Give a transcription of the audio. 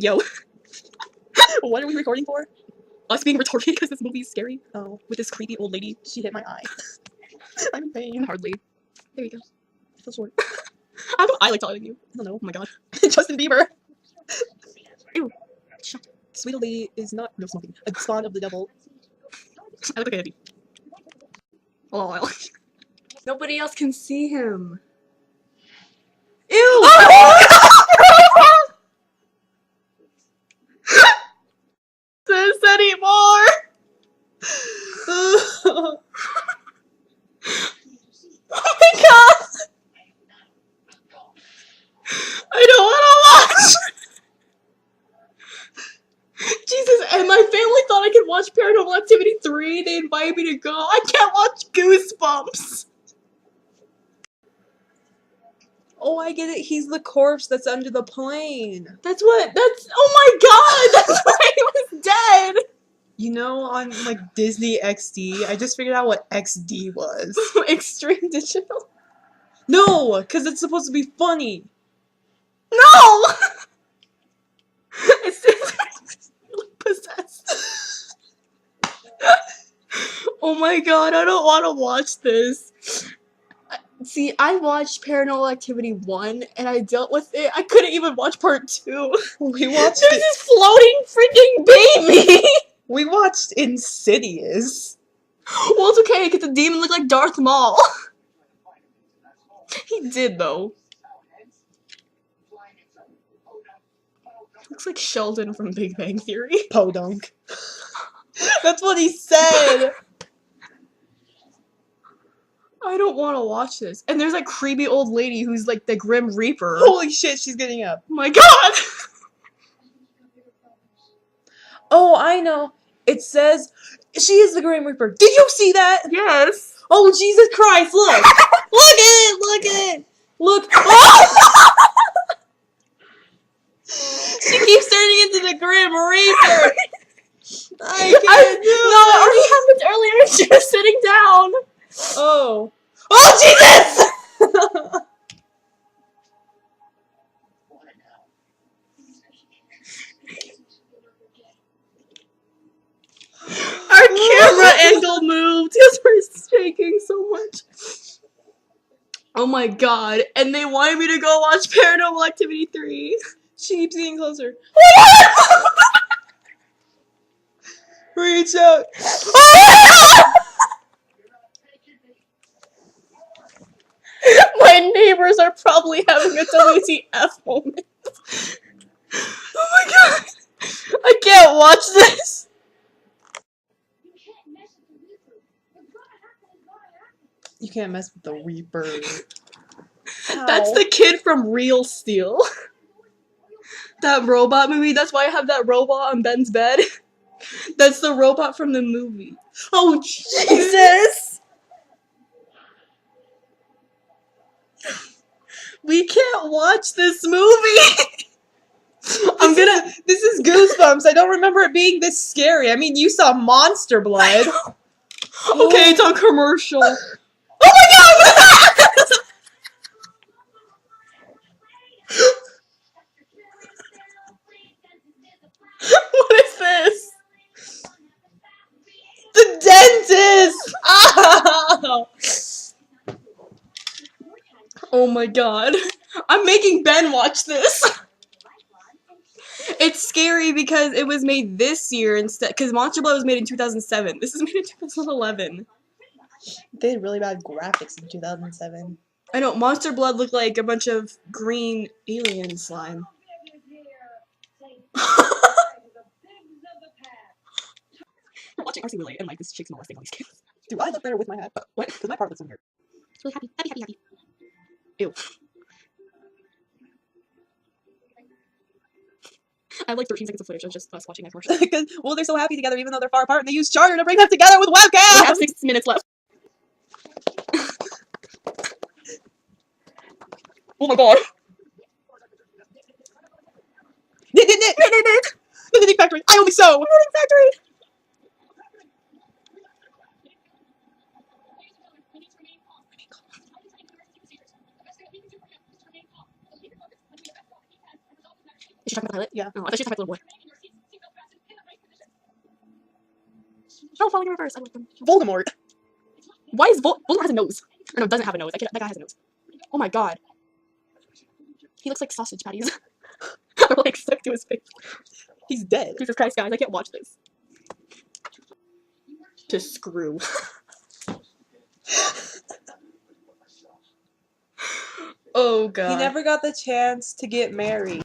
Yo. What are we recording for? Us being retarded because this movie is scary. Oh, with this creepy old lady. She hit my eye. I'm in pain. Hardly. There you go. So short. How do I like taller than you? I don't know. Oh my god. Justin Bieber. Ew. Shut. Sweet old lady is not no smoking. A spawn of the devil. I look like a hippie. Oh. Nobody else can see him. Ew! Oh! This anymore! Oh my god! I don't want to watch! Jesus, and my family thought I could watch Paranormal Activity 3. They invited me to go. I can't watch Goosebumps. Oh, I get it. He's the corpse that's under the plane. That's oh my god! That's why he was dead! You know, on like Disney XD, I just figured out what XD was. Extreme Digital? No, because it's supposed to be funny. No! It's possessed. Oh my god, I don't want to watch this. See, I watched Paranormal Activity 1 and I dealt with it. I couldn't even watch part 2. We watched There's this floating freaking baby! We watched Insidious. Well, it's okay, because the demon looked like Darth Maul. He did, though. Looks like Sheldon from Big Bang Theory. Podunk. That's what he said. I don't want to watch this. And there's like creepy old lady who's like the Grim Reaper. Holy shit, she's getting up. Oh my god! Oh, I know. It says she is the Grim Reaper. Did you see that? Yes. Oh, Jesus Christ, look. Look at it, look at it. Look. Oh! She keeps turning into the Grim Reaper. I can't do No, it already happened earlier when she was sitting down. Oh. Oh, Jesus! Our camera angle moved because we're shaking so much. Oh my god. And they wanted me to go watch Paranormal Activity 3. She keeps getting closer. Reach out. My neighbors are probably having a WTF moment. Oh my god. I can't watch this. You can't mess with the Reaper. That's the kid from Real Steel. That robot movie. That's why I have that robot on Ben's bed. That's the robot from the movie. Oh, Jesus! We can't watch this movie. This is Goosebumps. I don't remember it being this scary. I mean, you saw Monster Blood. Okay, it's on commercial. Oh my god! What is this? The dentist! Ow! Oh my god. I'm making Ben watch this. It's scary because it was made this year instead. Because Monster Blood was made in 2007. This is made in 2011. They had really bad graphics in 2007. I know, Monster Blood looked like a bunch of green alien slime. Watching RC Lily and like this chick's molesting all these kids. Do I look better with my hat? What? Because my part looks so weird. It's really happy. Happy, happy, happy. Ew. I have like 13 seconds of footage of just us watching that commercial. Because, well, they're so happy together even though they're far apart and they use charter to bring them together with We webcams! have 6 minutes left. Oh my god. The Knitting Factory! I only sew! Knitting Factory! She's talking about the pilot? Yeah. Oh, I thought she was talking about the little boy. Oh, falling in reverse. I like them. Voldemort. Why is Voldemort has a nose? Or no, doesn't have a nose. That guy has a nose. Oh my god. He looks like sausage patties. They're like stuck to his face. He's dead. Jesus Christ, guys, I can't watch this. To screw. Oh god. He never got the chance to get married.